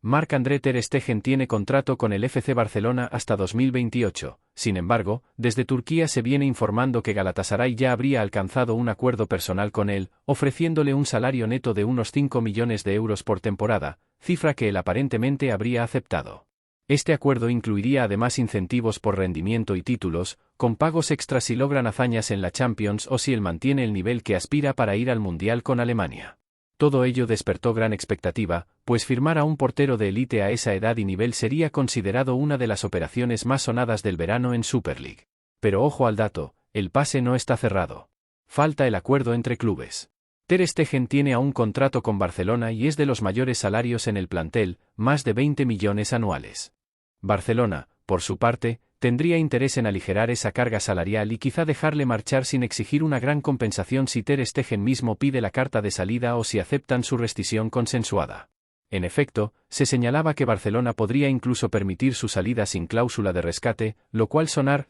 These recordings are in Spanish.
Marc-André ter Stegen tiene contrato con el FC Barcelona hasta 2028, sin embargo, desde Turquía se viene informando que Galatasaray ya habría alcanzado un acuerdo personal con él, ofreciéndole un salario neto de unos 5 millones de euros por temporada, cifra que él aparentemente habría aceptado. Este acuerdo incluiría además incentivos por rendimiento y títulos, con pagos extras si logran hazañas en la Champions o si él mantiene el nivel que aspira para ir al Mundial con Alemania. Todo ello despertó gran expectativa, pues firmar a un portero de élite a esa edad y nivel sería considerado una de las operaciones más sonadas del verano en Super League. Pero ojo al dato, el pase no está cerrado. Falta el acuerdo entre clubes. Ter Stegen tiene aún contrato con Barcelona y es de los mayores salarios en el plantel, más de 20 millones anuales. Barcelona, por su parte, tendría interés en aligerar esa carga salarial y quizá dejarle marchar sin exigir una gran compensación si ter Stegen mismo pide la carta de salida o si aceptan su rescisión consensuada. En efecto, se señalaba que Barcelona podría incluso permitir su salida sin cláusula de rescate, lo cual sonar,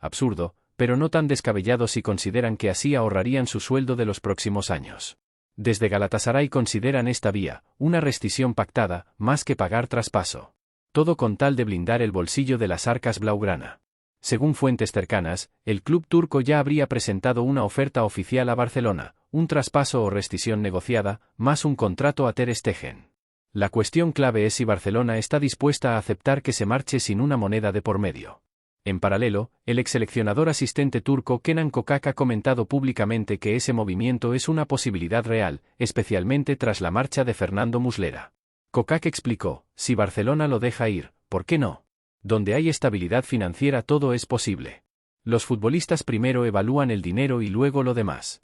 absurdo, pero no tan descabellado si consideran que así ahorrarían su sueldo de los próximos años. Desde Galatasaray consideran esta vía, una rescisión pactada, más que pagar traspaso. Todo con tal de blindar el bolsillo de las arcas blaugrana. Según fuentes cercanas, el club turco ya habría presentado una oferta oficial a Barcelona, un traspaso o rescisión negociada, más un contrato a ter Stegen. La cuestión clave es si Barcelona está dispuesta a aceptar que se marche sin una moneda de por medio. En paralelo, el exseleccionador asistente turco Kenan Kokak ha comentado públicamente que ese movimiento es una posibilidad real, especialmente tras la marcha de Fernando Muslera. Kokak explicó, si Barcelona lo deja ir, ¿por qué no? Donde hay estabilidad financiera todo es posible. Los futbolistas primero evalúan el dinero y luego lo demás.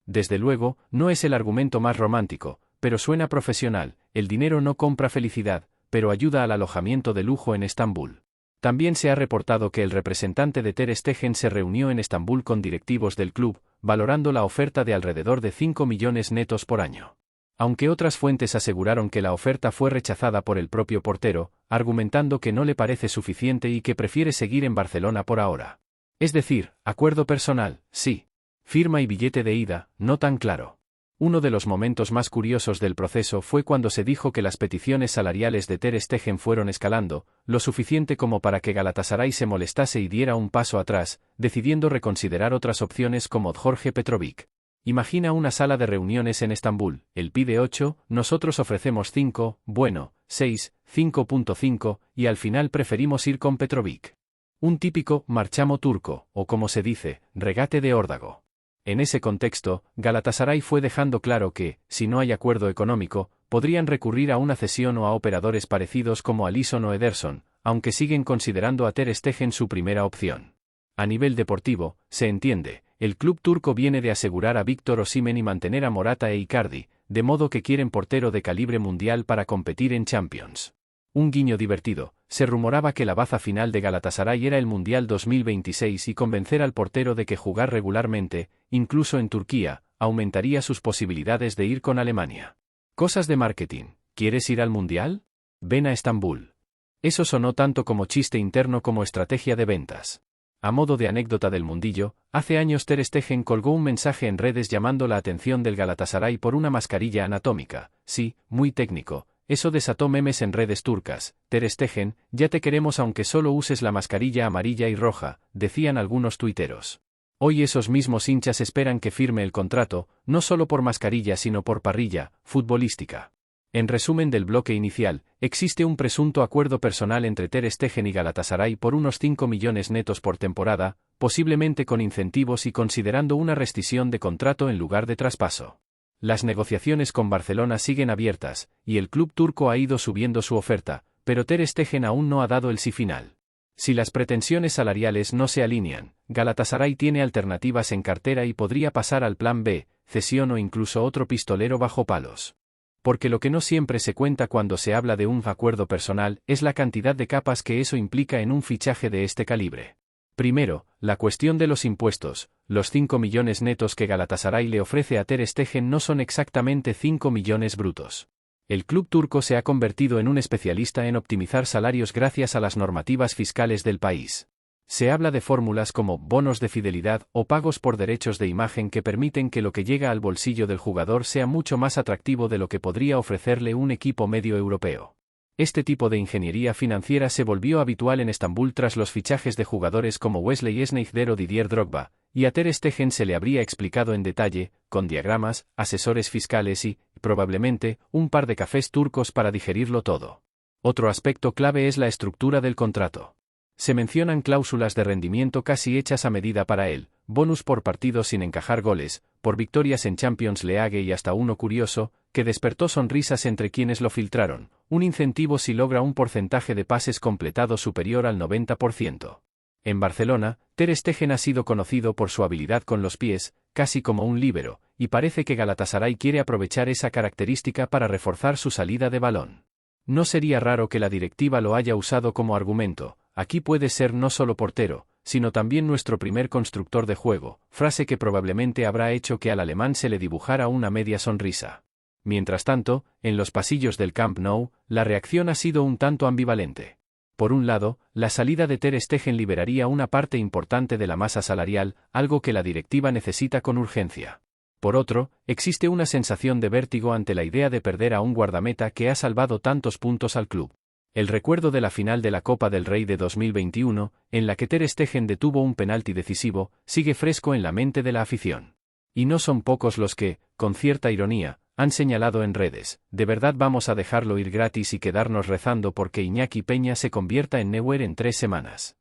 Desde luego, no es el argumento más romántico, pero suena profesional, el dinero no compra felicidad, pero ayuda al alojamiento de lujo en Estambul. También se ha reportado que el representante de ter Stegen se reunió en Estambul con directivos del club, valorando la oferta de alrededor de 5 millones netos por año. Aunque otras fuentes aseguraron que la oferta fue rechazada por el propio portero, argumentando que no le parece suficiente y que prefiere seguir en Barcelona por ahora. Es decir, acuerdo personal, sí. Firma y billete de ida, no tan claro. Uno de los momentos más curiosos del proceso fue cuando se dijo que las peticiones salariales de ter Stegen fueron escalando, lo suficiente como para que Galatasaray se molestase y diera un paso atrás, decidiendo reconsiderar otras opciones como Djordje Petrovic. Imagina una sala de reuniones en Estambul, él pide 8, nosotros ofrecemos 5, bueno, 6, 5.5, y al final preferimos ir con Petrovic. Un típico marchamo turco, o como se dice, regate de órdago. En ese contexto, Galatasaray fue dejando claro que, si no hay acuerdo económico, podrían recurrir a una cesión o a operadores parecidos como Alisson o Ederson, aunque siguen considerando a ter Stegen su primera opción. A nivel deportivo, se entiende, el club turco viene de asegurar a Víctor Osimhen y mantener a Morata e Icardi, de modo que quieren portero de calibre mundial para competir en Champions. Un guiño divertido, se rumoraba que la baza final de Galatasaray era el Mundial 2026 y convencer al portero de que jugar regularmente, incluso en Turquía, aumentaría sus posibilidades de ir con Alemania. Cosas de marketing, ¿quieres ir al Mundial? Ven a Estambul. Eso sonó tanto como chiste interno como estrategia de ventas. A modo de anécdota del mundillo, hace años ter Stegen colgó un mensaje en redes llamando la atención del Galatasaray por una mascarilla anatómica, sí, muy técnico, eso desató memes en redes turcas, ter Stegen, ya te queremos aunque solo uses la mascarilla amarilla y roja, decían algunos tuiteros. Hoy esos mismos hinchas esperan que firme el contrato, no solo por mascarilla sino por parrilla, futbolística. En resumen del bloque inicial, existe un presunto acuerdo personal entre ter Stegen y Galatasaray por unos 5 millones netos por temporada, posiblemente con incentivos y considerando una rescisión de contrato en lugar de traspaso. Las negociaciones con Barcelona siguen abiertas, y el club turco ha ido subiendo su oferta, pero ter Stegen aún no ha dado el sí final. Si las pretensiones salariales no se alinean, Galatasaray tiene alternativas en cartera y podría pasar al plan B, cesión o incluso otro pistolero bajo palos. Porque lo que no siempre se cuenta cuando se habla de un acuerdo personal es la cantidad de capas que eso implica en un fichaje de este calibre. Primero, la cuestión de los impuestos. Los 5 millones netos que Galatasaray le ofrece a ter Stegen no son exactamente 5 millones brutos. El club turco se ha convertido en un especialista en optimizar salarios gracias a las normativas fiscales del país. Se habla de fórmulas como bonos de fidelidad o pagos por derechos de imagen que permiten que lo que llega al bolsillo del jugador sea mucho más atractivo de lo que podría ofrecerle un equipo medio europeo. Este tipo de ingeniería financiera se volvió habitual en Estambul tras los fichajes de jugadores como Wesley Sneijder o Didier Drogba, y a Ter Stegen se le habría explicado en detalle, con diagramas, asesores fiscales y, probablemente, un par de cafés turcos para digerirlo todo. Otro aspecto clave es la estructura del contrato. Se mencionan cláusulas de rendimiento casi hechas a medida para él, bonus por partido sin encajar goles, por victorias en Champions League y hasta uno curioso, que despertó sonrisas entre quienes lo filtraron, un incentivo si logra un porcentaje de pases completados superior al 90%. En Barcelona, Ter Stegen ha sido conocido por su habilidad con los pies, casi como un líbero, y parece que Galatasaray quiere aprovechar esa característica para reforzar su salida de balón. No sería raro que la directiva lo haya usado como argumento: aquí puede ser no solo portero, sino también nuestro primer constructor de juego, frase que probablemente habrá hecho que al alemán se le dibujara una media sonrisa. Mientras tanto, en los pasillos del Camp Nou, la reacción ha sido un tanto ambivalente. Por un lado, la salida de Ter Stegen liberaría una parte importante de la masa salarial, algo que la directiva necesita con urgencia. Por otro, existe una sensación de vértigo ante la idea de perder a un guardameta que ha salvado tantos puntos al club. El recuerdo de la final de la Copa del Rey de 2021, en la que Ter Stegen detuvo un penalti decisivo, sigue fresco en la mente de la afición. Y no son pocos los que, con cierta ironía, han señalado en redes: ¿de verdad vamos a dejarlo ir gratis y quedarnos rezando porque Iñaki Peña se convierta en Neuer en 3 semanas?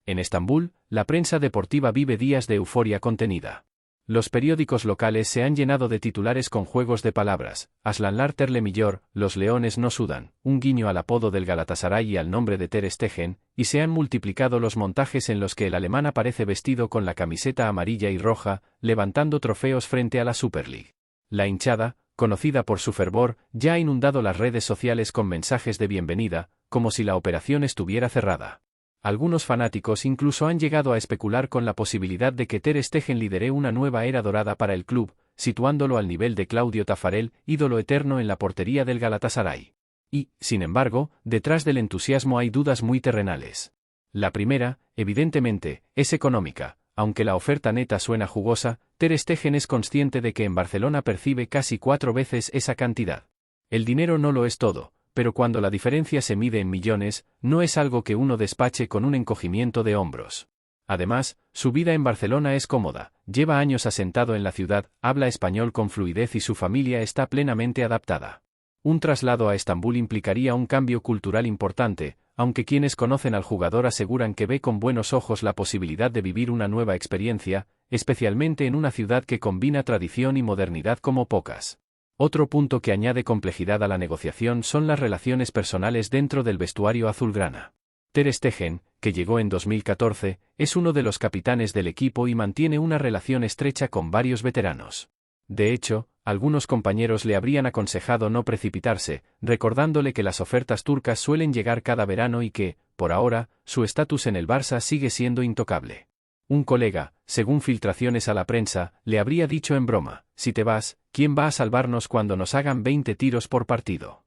En Estambul, la prensa deportiva vive días de euforia contenida. Los periódicos locales se han llenado de titulares con juegos de palabras: Aslanlar Terle Millor, los leones no sudan, un guiño al apodo del Galatasaray y al nombre de Ter Stegen, y se han multiplicado los montajes en los que el alemán aparece vestido con la camiseta amarilla y roja, levantando trofeos frente a la Super League. La hinchada, conocida por su fervor, ya ha inundado las redes sociales con mensajes de bienvenida, como si la operación estuviera cerrada. Algunos fanáticos incluso han llegado a especular con la posibilidad de que Ter Stegen lidere una nueva era dorada para el club, situándolo al nivel de Claudio Taffarel, ídolo eterno en la portería del Galatasaray. Y, sin embargo, detrás del entusiasmo hay dudas muy terrenales. La primera, evidentemente, es económica. Aunque la oferta neta suena jugosa, Ter Stegen es consciente de que en Barcelona percibe casi 4 veces esa cantidad. El dinero no lo es todo, pero cuando la diferencia se mide en millones, no es algo que uno despache con un encogimiento de hombros. Además, su vida en Barcelona es cómoda, lleva años asentado en la ciudad, habla español con fluidez y su familia está plenamente adaptada. Un traslado a Estambul implicaría un cambio cultural importante, aunque quienes conocen al jugador aseguran que ve con buenos ojos la posibilidad de vivir una nueva experiencia, especialmente en una ciudad que combina tradición y modernidad como pocas. Otro punto que añade complejidad a la negociación son las relaciones personales dentro del vestuario azulgrana. Ter Stegen, que llegó en 2014, es uno de los capitanes del equipo y mantiene una relación estrecha con varios veteranos. De hecho, algunos compañeros le habrían aconsejado no precipitarse, recordándole que las ofertas turcas suelen llegar cada verano y que, por ahora, su estatus en el Barça sigue siendo intocable. Un colega, según filtraciones a la prensa, le habría dicho en broma: si te vas, ¿quién va a salvarnos cuando nos hagan 20 tiros por partido?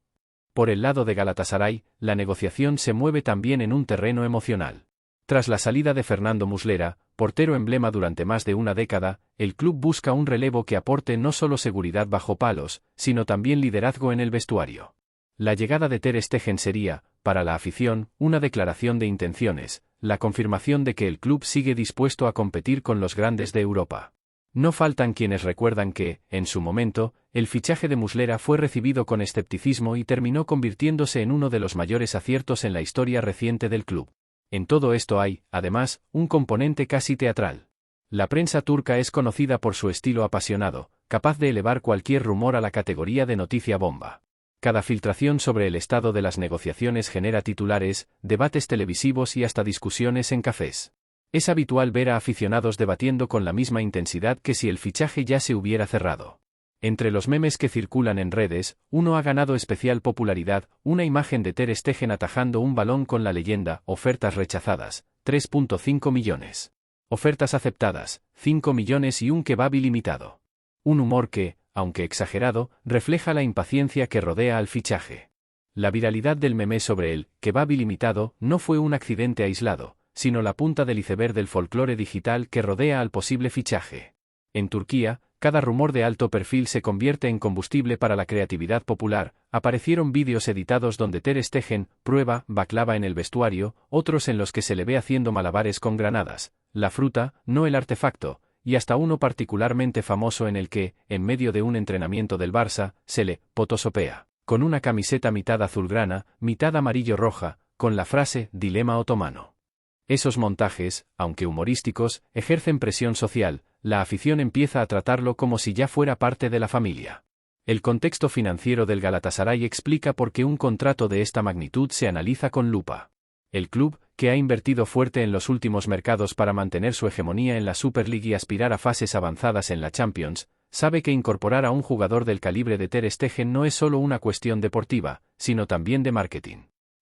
Por el lado de Galatasaray, la negociación se mueve también en un terreno emocional. Tras la salida de Fernando Muslera, portero emblema durante más de una década, el club busca un relevo que aporte no solo seguridad bajo palos, sino también liderazgo en el vestuario. La llegada de Ter Stegen sería, para la afición, una declaración de intenciones, la confirmación de que el club sigue dispuesto a competir con los grandes de Europa. No faltan quienes recuerdan que, en su momento, el fichaje de Muslera fue recibido con escepticismo y terminó convirtiéndose en uno de los mayores aciertos en la historia reciente del club. En todo esto hay, además, un componente casi teatral. La prensa turca es conocida por su estilo apasionado, capaz de elevar cualquier rumor a la categoría de noticia bomba. Cada filtración sobre el estado de las negociaciones genera titulares, debates televisivos y hasta discusiones en cafés. Es habitual ver a aficionados debatiendo con la misma intensidad que si el fichaje ya se hubiera cerrado. Entre los memes que circulan en redes, uno ha ganado especial popularidad: una imagen de Ter Stegen atajando un balón con la leyenda: ofertas rechazadas, 3.5 millones. Ofertas aceptadas, 5 millones y un kebab ilimitado. Un humor que, aunque exagerado, refleja la impaciencia que rodea al fichaje. La viralidad del meme sobre el kebab ilimitado no fue un accidente aislado, sino la punta del iceberg del folclore digital que rodea al posible fichaje. En Turquía, cada rumor de alto perfil se convierte en combustible para la creatividad popular. Aparecieron vídeos editados donde Ter Stegen prueba baklava en el vestuario, otros en los que se le ve haciendo malabares con granadas, la fruta, no el artefacto, y hasta uno particularmente famoso en el que, en medio de un entrenamiento del Barça, se le potosopea, con una camiseta mitad azulgrana, mitad amarillo-roja, con la frase «Dilema otomano». Esos montajes, aunque humorísticos, ejercen presión social. La afición empieza a tratarlo como si ya fuera parte de la familia. El contexto financiero del Galatasaray explica por qué un contrato de esta magnitud se analiza con lupa. El club, que ha invertido fuerte en los últimos mercados para mantener su hegemonía en la Super League y aspirar a fases avanzadas en la Champions, sabe que incorporar a un jugador del calibre de Ter Stegen no es solo una cuestión deportiva, sino también de marketing.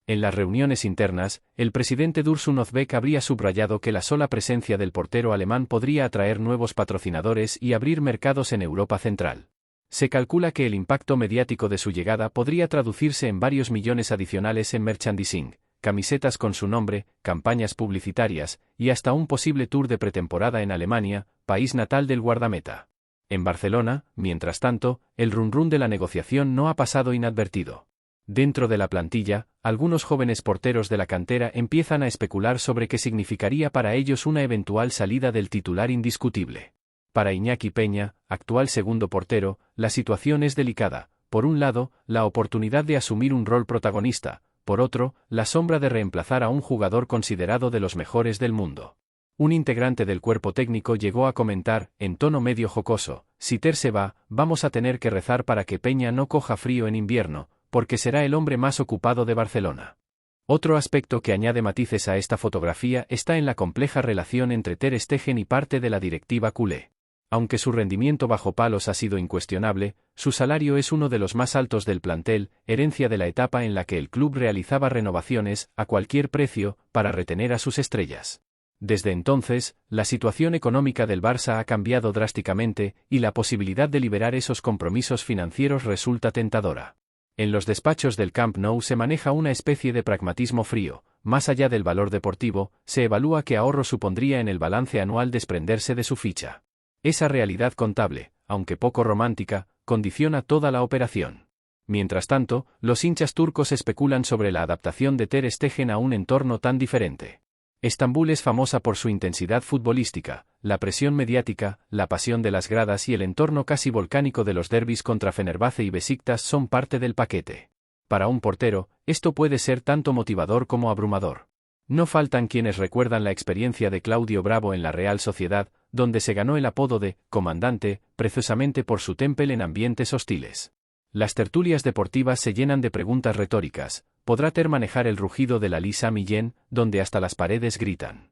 En las reuniones internas, el presidente Dursun Özbek habría subrayado que la sola presencia del portero alemán podría atraer nuevos patrocinadores y abrir mercados en Europa Central. Se calcula que el impacto mediático de su llegada podría traducirse en varios millones adicionales en merchandising, camisetas con su nombre, campañas publicitarias, y hasta un posible tour de pretemporada en Alemania, país natal del guardameta. En Barcelona, mientras tanto, el run-run de la negociación no ha pasado inadvertido. Dentro de la plantilla, algunos jóvenes porteros de la cantera empiezan a especular sobre qué significaría para ellos una eventual salida del titular indiscutible. Para Iñaki Peña, actual segundo portero, la situación es delicada. Por un lado, la oportunidad de asumir un rol protagonista, por otro, la sombra de reemplazar a un jugador considerado de los mejores del mundo. Un integrante del cuerpo técnico llegó a comentar, en tono medio jocoso, si Ter se va, vamos a tener que rezar para que Peña no coja frío en invierno, porque será el hombre más ocupado de Barcelona. Otro aspecto que añade matices a esta fotografía está en la compleja relación entre Ter Stegen y parte de la directiva culé. Aunque su rendimiento bajo palos ha sido incuestionable, su salario es uno de los más altos del plantel, herencia de la etapa en la que el club realizaba renovaciones, a cualquier precio, para retener a sus estrellas. Desde entonces, la situación económica del Barça ha cambiado drásticamente, y la posibilidad de liberar esos compromisos financieros resulta tentadora. En los despachos del Camp Nou se maneja una especie de pragmatismo frío. Más allá del valor deportivo, se evalúa qué ahorro supondría en el balance anual desprenderse de su ficha. Esa realidad contable, aunque poco romántica, condiciona toda la operación. Mientras tanto, los hinchas turcos especulan sobre la adaptación de Ter Stegen a un entorno tan diferente. Estambul es famosa por su intensidad futbolística, la presión mediática, la pasión de las gradas y el entorno casi volcánico de los derbis contra Fenerbahce y Beşiktaş son parte del paquete. Para un portero, esto puede ser tanto motivador como abrumador. No faltan quienes recuerdan la experiencia de Claudio Bravo en la Real Sociedad, donde se ganó el apodo de «comandante», precisamente por su temple en ambientes hostiles. Las tertulias deportivas se llenan de preguntas retóricas. ¿Podrá Ter manejar el rugido de la Lisa Millén, donde hasta las paredes gritan?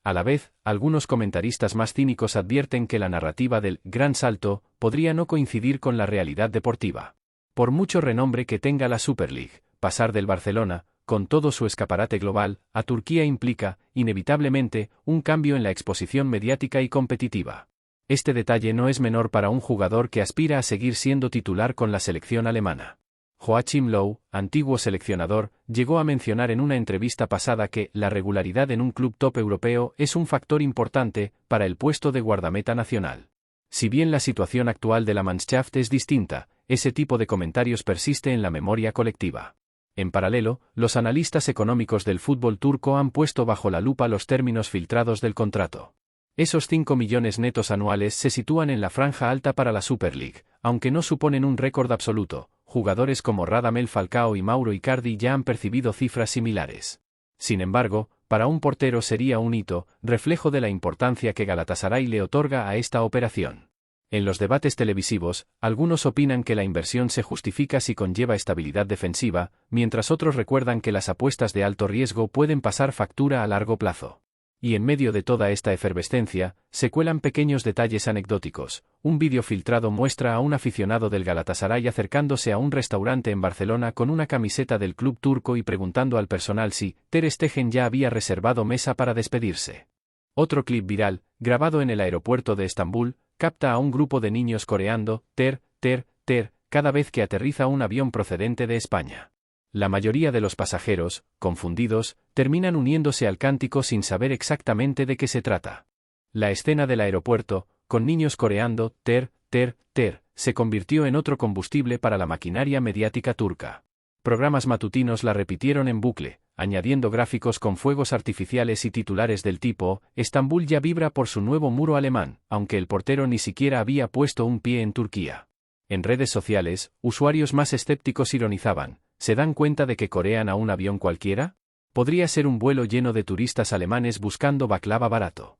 A la vez, algunos comentaristas más cínicos advierten que la narrativa del «gran salto» podría no coincidir con la realidad deportiva. Por mucho renombre que tenga la Super League, pasar del Barcelona, con todo su escaparate global, a Turquía implica, inevitablemente, un cambio en la exposición mediática y competitiva. Este detalle no es menor para un jugador que aspira a seguir siendo titular con la selección alemana. Joachim Löw, antiguo seleccionador, llegó a mencionar en una entrevista pasada que la regularidad en un club top europeo es un factor importante para el puesto de guardameta nacional. Si bien la situación actual de la Mannschaft es distinta, ese tipo de comentarios persiste en la memoria colectiva. En paralelo, los analistas económicos del fútbol turco han puesto bajo la lupa los términos filtrados del contrato. Esos 5 millones netos anuales se sitúan en la franja alta para la Super League, aunque no suponen un récord absoluto. Jugadores como Radamel Falcao y Mauro Icardi ya han percibido cifras similares. Sin embargo, para un portero sería un hito, reflejo de la importancia que Galatasaray le otorga a esta operación. En los debates televisivos, algunos opinan que la inversión se justifica si conlleva estabilidad defensiva, mientras otros recuerdan que las apuestas de alto riesgo pueden pasar factura a largo plazo. Y en medio de toda esta efervescencia, se cuelan pequeños detalles anecdóticos. Un vídeo filtrado muestra a un aficionado del Galatasaray acercándose a un restaurante en Barcelona con una camiseta del club turco y preguntando al personal si Ter Stegen ya había reservado mesa para despedirse. Otro clip viral, grabado en el aeropuerto de Estambul, capta a un grupo de niños coreando «Ter, Ter, Ter» cada vez que aterriza un avión procedente de España. La mayoría de los pasajeros, confundidos, terminan uniéndose al cántico sin saber exactamente de qué se trata. La escena del aeropuerto, con niños coreando «Ter, Ter, se convirtió en otro combustible para la maquinaria mediática turca. Programas matutinos la repitieron en bucle, añadiendo gráficos con fuegos artificiales y titulares del tipo, Estambul ya vibra por su nuevo muro alemán, aunque el portero ni siquiera había puesto un pie en Turquía. En redes sociales, usuarios más escépticos ironizaban, ¿se dan cuenta de que corean a un avión cualquiera? Podría ser un vuelo lleno de turistas alemanes buscando baklava barato.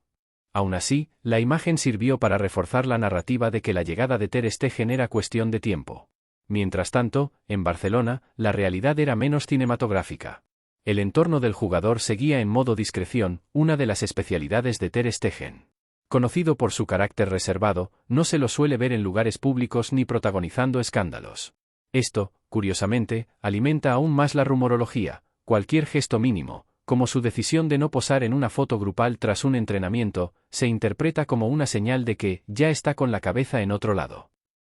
Aún así, la imagen sirvió para reforzar la narrativa de que la llegada de Ter Stegen era cuestión de tiempo. Mientras tanto, en Barcelona, la realidad era menos cinematográfica. El entorno del jugador seguía en modo discreción, una de las especialidades de Ter Stegen. Conocido por su carácter reservado, no se lo suele ver en lugares públicos ni protagonizando escándalos. Esto, curiosamente, alimenta aún más la rumorología. Cualquier gesto mínimo, como su decisión de no posar en una foto grupal tras un entrenamiento, se interpreta como una señal de que ya está con la cabeza en otro lado.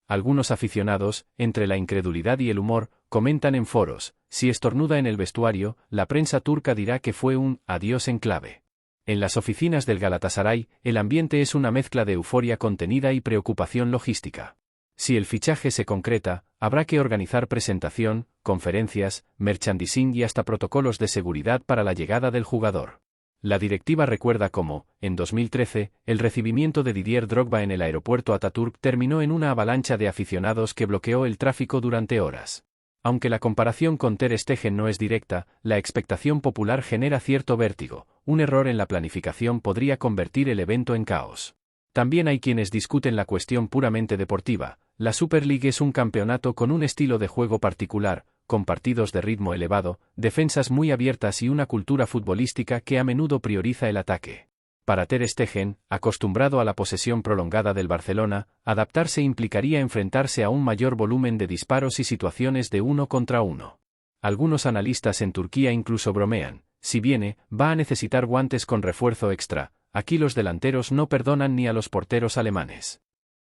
Algunos aficionados, entre la incredulidad y el humor, comentan en foros, si estornuda en el vestuario, la prensa turca dirá que fue un adiós en clave. En las oficinas del Galatasaray, el ambiente es una mezcla de euforia contenida y preocupación logística. Si el fichaje se concreta, habrá que organizar presentación, conferencias, merchandising y hasta protocolos de seguridad para la llegada del jugador. La directiva recuerda cómo, en 2013, el recibimiento de Didier Drogba en el aeropuerto Atatürk terminó en una avalancha de aficionados que bloqueó el tráfico durante horas. Aunque la comparación con Ter Stegen no es directa, la expectación popular genera cierto vértigo. Un error en la planificación podría convertir el evento en caos. También hay quienes discuten la cuestión puramente deportiva. La Super League es un campeonato con un estilo de juego particular, con partidos de ritmo elevado, defensas muy abiertas y una cultura futbolística que a menudo prioriza el ataque. Para Ter Stegen, acostumbrado a la posesión prolongada del Barcelona, adaptarse implicaría enfrentarse a un mayor volumen de disparos y situaciones de 1 contra 1. Algunos analistas en Turquía incluso bromean, si viene, va a necesitar guantes con refuerzo extra, aquí los delanteros no perdonan ni a los porteros alemanes.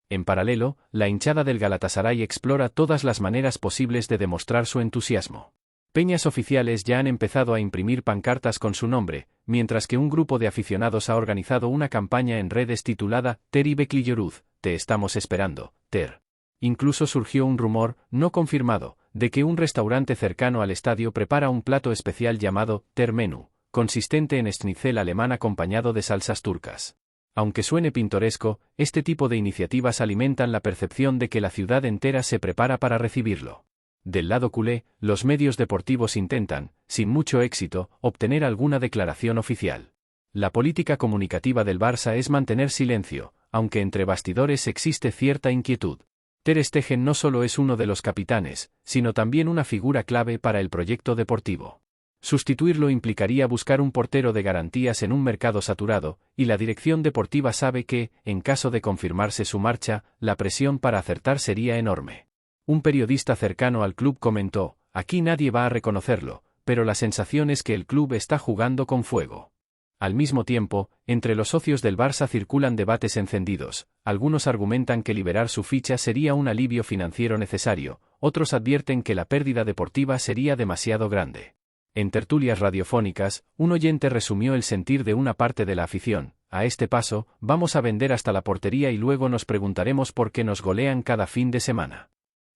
En paralelo, la hinchada del Galatasaray explora todas las maneras posibles de demostrar su entusiasmo. Peñas oficiales ya han empezado a imprimir pancartas con su nombre, mientras que un grupo de aficionados ha organizado una campaña en redes titulada Ter bekliyoruz, te estamos esperando, Ter. Incluso surgió un rumor, no confirmado, de que un restaurante cercano al estadio prepara un plato especial llamado Ter Menü, consistente en schnitzel alemán acompañado de salsas turcas. Aunque suene pintoresco, este tipo de iniciativas alimentan la percepción de que la ciudad entera se prepara para recibirlo. Del lado culé, los medios deportivos intentan, sin mucho éxito, obtener alguna declaración oficial. La política comunicativa del Barça es mantener silencio, aunque entre bastidores existe cierta inquietud. Ter Stegen no solo es uno de los capitanes, sino también una figura clave para el proyecto deportivo. Sustituirlo implicaría buscar un portero de garantías en un mercado saturado, y la dirección deportiva sabe que, en caso de confirmarse su marcha, la presión para acertar sería enorme. Un periodista cercano al club comentó, aquí nadie va a reconocerlo, pero la sensación es que el club está jugando con fuego. Al mismo tiempo, entre los socios del Barça circulan debates encendidos, algunos argumentan que liberar su ficha sería un alivio financiero necesario, otros advierten que la pérdida deportiva sería demasiado grande. En tertulias radiofónicas, un oyente resumió el sentir de una parte de la afición, a este paso, vamos a vender hasta la portería y luego nos preguntaremos por qué nos golean cada fin de semana.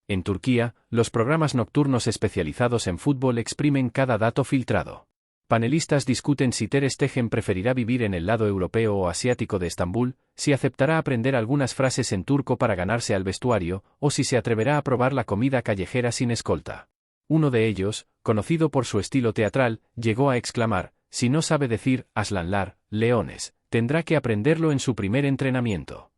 En Turquía, los programas nocturnos especializados en fútbol exprimen cada dato filtrado. Panelistas discuten si Ter Stegen preferirá vivir en el lado europeo o asiático de Estambul, si aceptará aprender algunas frases en turco para ganarse al vestuario, o si se atreverá a probar la comida callejera sin escolta. Uno de ellos, conocido por su estilo teatral, llegó a exclamar, si no sabe decir aslanlar, leones, tendrá que aprenderlo en su primer entrenamiento.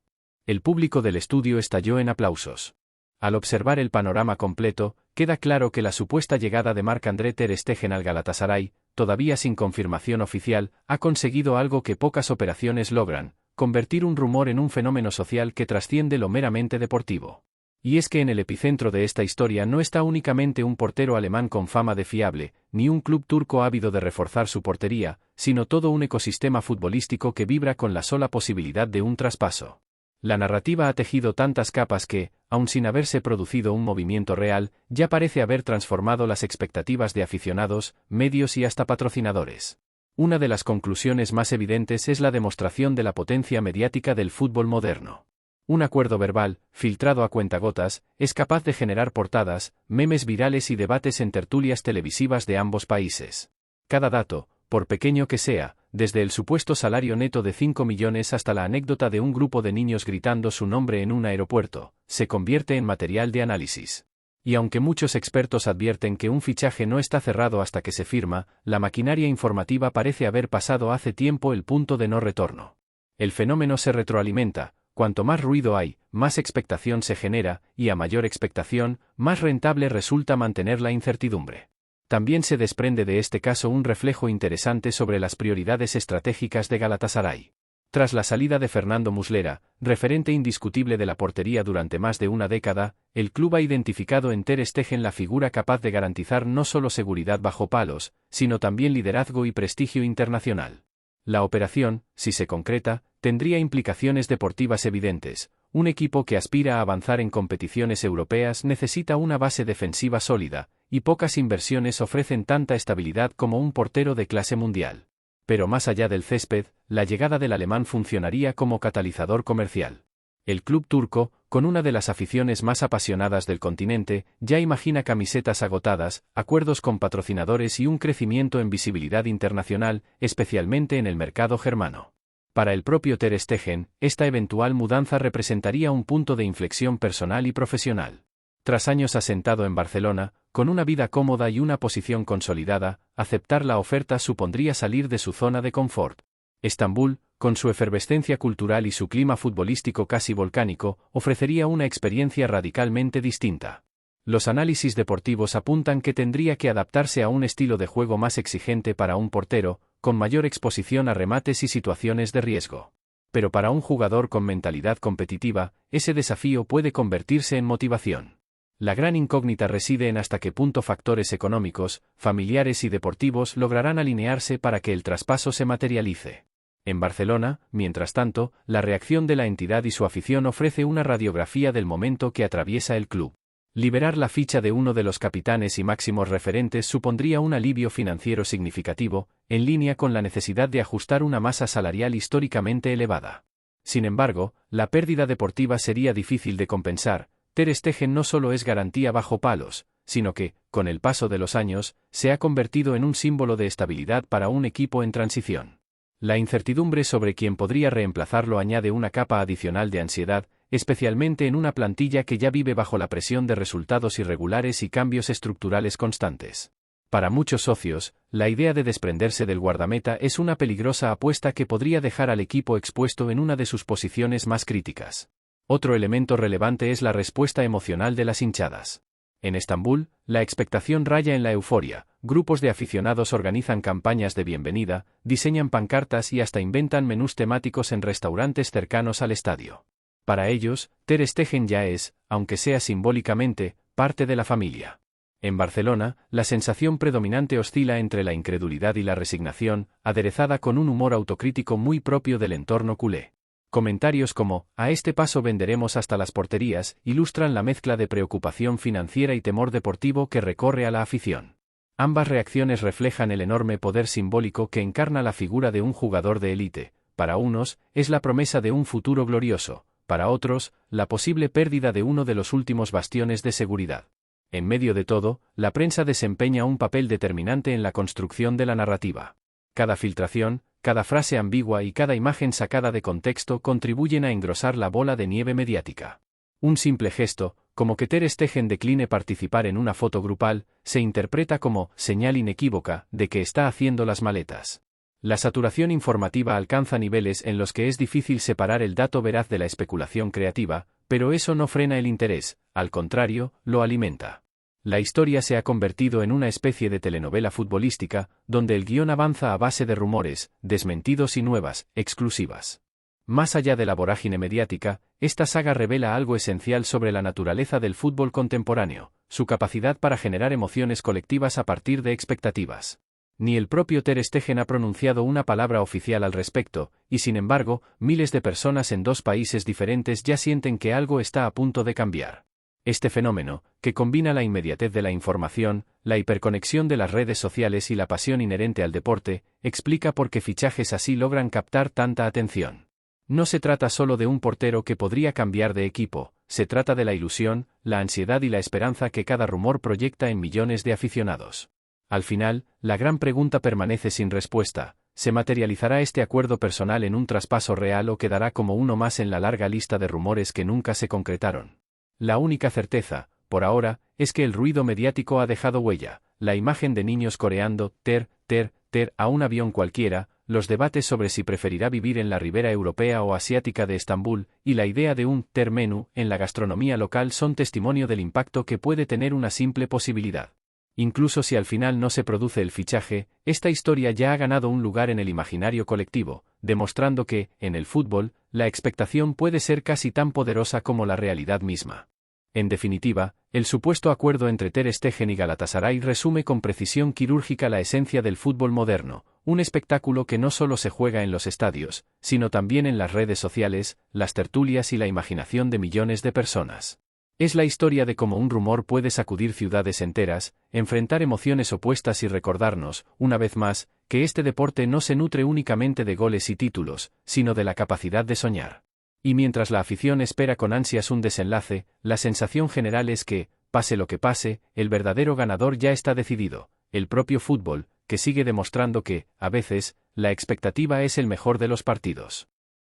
El público del estudio estalló en aplausos. Al observar el panorama completo, queda claro que la supuesta llegada de Marc-André Ter Stegen al Galatasaray, todavía sin confirmación oficial, ha conseguido algo que pocas operaciones logran, convertir un rumor en un fenómeno social que trasciende lo meramente deportivo. Y es que en el epicentro de esta historia no está únicamente un portero alemán con fama de fiable, ni un club turco ávido de reforzar su portería, sino todo un ecosistema futbolístico que vibra con la sola posibilidad de un traspaso. La narrativa ha tejido tantas capas que, aun sin haberse producido un movimiento real, ya parece haber transformado las expectativas de aficionados, medios y hasta patrocinadores. Una de las conclusiones más evidentes es la demostración de la potencia mediática del fútbol moderno. Un acuerdo verbal, filtrado a cuentagotas, es capaz de generar portadas, memes virales y debates en tertulias televisivas de ambos países. Cada dato, por pequeño que sea, desde el supuesto salario neto de 5 millones hasta la anécdota de un grupo de niños gritando su nombre en un aeropuerto, se convierte en material de análisis. Y aunque muchos expertos advierten que un fichaje no está cerrado hasta que se firma, la maquinaria informativa parece haber pasado hace tiempo el punto de no retorno. El fenómeno se retroalimenta. Cuanto más ruido hay, más expectación se genera, y a mayor expectación, más rentable resulta mantener la incertidumbre. También se desprende de este caso un reflejo interesante sobre las prioridades estratégicas de Galatasaray. Tras la salida de Fernando Muslera, referente indiscutible de la portería durante más de una década, el club ha identificado en Ter Stegen la figura capaz de garantizar no solo seguridad bajo palos, sino también liderazgo y prestigio internacional. La operación, si se concreta, tendría implicaciones deportivas evidentes. Un equipo que aspira a avanzar en competiciones europeas necesita una base defensiva sólida, y pocas inversiones ofrecen tanta estabilidad como un portero de clase mundial. Pero más allá del césped, la llegada del alemán funcionaría como catalizador comercial. El club turco, con una de las aficiones más apasionadas del continente, ya imagina camisetas agotadas, acuerdos con patrocinadores y un crecimiento en visibilidad internacional, especialmente en el mercado germano. Para el propio Ter Stegen, esta eventual mudanza representaría un punto de inflexión personal y profesional. Tras años asentado en Barcelona, con una vida cómoda y una posición consolidada, aceptar la oferta supondría salir de su zona de confort. Estambul, con su efervescencia cultural y su clima futbolístico casi volcánico, ofrecería una experiencia radicalmente distinta. Los análisis deportivos apuntan que tendría que adaptarse a un estilo de juego más exigente para un portero, con mayor exposición a remates y situaciones de riesgo. Pero para un jugador con mentalidad competitiva, ese desafío puede convertirse en motivación. La gran incógnita reside en hasta qué punto factores económicos, familiares y deportivos lograrán alinearse para que el traspaso se materialice. En Barcelona, mientras tanto, la reacción de la entidad y su afición ofrece una radiografía del momento que atraviesa el club. Liberar la ficha de uno de los capitanes y máximos referentes supondría un alivio financiero significativo, en línea con la necesidad de ajustar una masa salarial históricamente elevada. Sin embargo, la pérdida deportiva sería difícil de compensar. Ter Stegen no solo es garantía bajo palos, sino que, con el paso de los años, se ha convertido en un símbolo de estabilidad para un equipo en transición. La incertidumbre sobre quién podría reemplazarlo añade una capa adicional de ansiedad, especialmente en una plantilla que ya vive bajo la presión de resultados irregulares y cambios estructurales constantes. Para muchos socios, la idea de desprenderse del guardameta es una peligrosa apuesta que podría dejar al equipo expuesto en una de sus posiciones más críticas. Otro elemento relevante es la respuesta emocional de las hinchadas. En Estambul, la expectación raya en la euforia. Grupos de aficionados organizan campañas de bienvenida, diseñan pancartas y hasta inventan menús temáticos en restaurantes cercanos al estadio. Para ellos, Ter Stegen ya es, aunque sea simbólicamente, parte de la familia. En Barcelona, la sensación predominante oscila entre la incredulidad y la resignación, aderezada con un humor autocrítico muy propio del entorno culé. Comentarios como, a este paso venderemos hasta las porterías, ilustran la mezcla de preocupación financiera y temor deportivo que recorre a la afición. Ambas reacciones reflejan el enorme poder simbólico que encarna la figura de un jugador de élite. Para unos, es la promesa de un futuro glorioso, para otros, la posible pérdida de uno de los últimos bastiones de seguridad. En medio de todo, la prensa desempeña un papel determinante en la construcción de la narrativa. Cada filtración, cada frase ambigua y cada imagen sacada de contexto contribuyen a engrosar la bola de nieve mediática. Un simple gesto, como que Ter Stegen decline participar en una foto grupal, se interpreta como señal inequívoca de que está haciendo las maletas. La saturación informativa alcanza niveles en los que es difícil separar el dato veraz de la especulación creativa, pero eso no frena el interés, al contrario, lo alimenta. La historia se ha convertido en una especie de telenovela futbolística, donde el guión avanza a base de rumores, desmentidos y nuevas, exclusivas. Más allá de la vorágine mediática, esta saga revela algo esencial sobre la naturaleza del fútbol contemporáneo, su capacidad para generar emociones colectivas a partir de expectativas. Ni el propio Ter Stegen ha pronunciado una palabra oficial al respecto, y sin embargo, miles de personas en dos países diferentes ya sienten que algo está a punto de cambiar. Este fenómeno, que combina la inmediatez de la información, la hiperconexión de las redes sociales y la pasión inherente al deporte, explica por qué fichajes así logran captar tanta atención. No se trata solo de un portero que podría cambiar de equipo, se trata de la ilusión, la ansiedad y la esperanza que cada rumor proyecta en millones de aficionados. Al final, la gran pregunta permanece sin respuesta: ¿se materializará este acuerdo personal en un traspaso real o quedará como uno más en la larga lista de rumores que nunca se concretaron? La única certeza, por ahora, es que el ruido mediático ha dejado huella, la imagen de niños coreando ter, ter, ter a un avión cualquiera, los debates sobre si preferirá vivir en la ribera europea o asiática de Estambul, y la idea de un ter menú en la gastronomía local son testimonio del impacto que puede tener una simple posibilidad. Incluso si al final no se produce el fichaje, esta historia ya ha ganado un lugar en el imaginario colectivo, demostrando que, en el fútbol, la expectación puede ser casi tan poderosa como la realidad misma. En definitiva, el supuesto acuerdo entre Ter Stegen y Galatasaray resume con precisión quirúrgica la esencia del fútbol moderno, un espectáculo que no solo se juega en los estadios, sino también en las redes sociales, las tertulias y la imaginación de millones de personas. Es la historia de cómo un rumor puede sacudir ciudades enteras, enfrentar emociones opuestas y recordarnos, una vez más, que este deporte no se nutre únicamente de goles y títulos, sino de la capacidad de soñar. Y mientras la afición espera con ansias un desenlace, la sensación general es que, pase lo que pase, el verdadero ganador ya está decidido, el propio fútbol, que sigue demostrando que, a veces, la expectativa es el mejor de los partidos.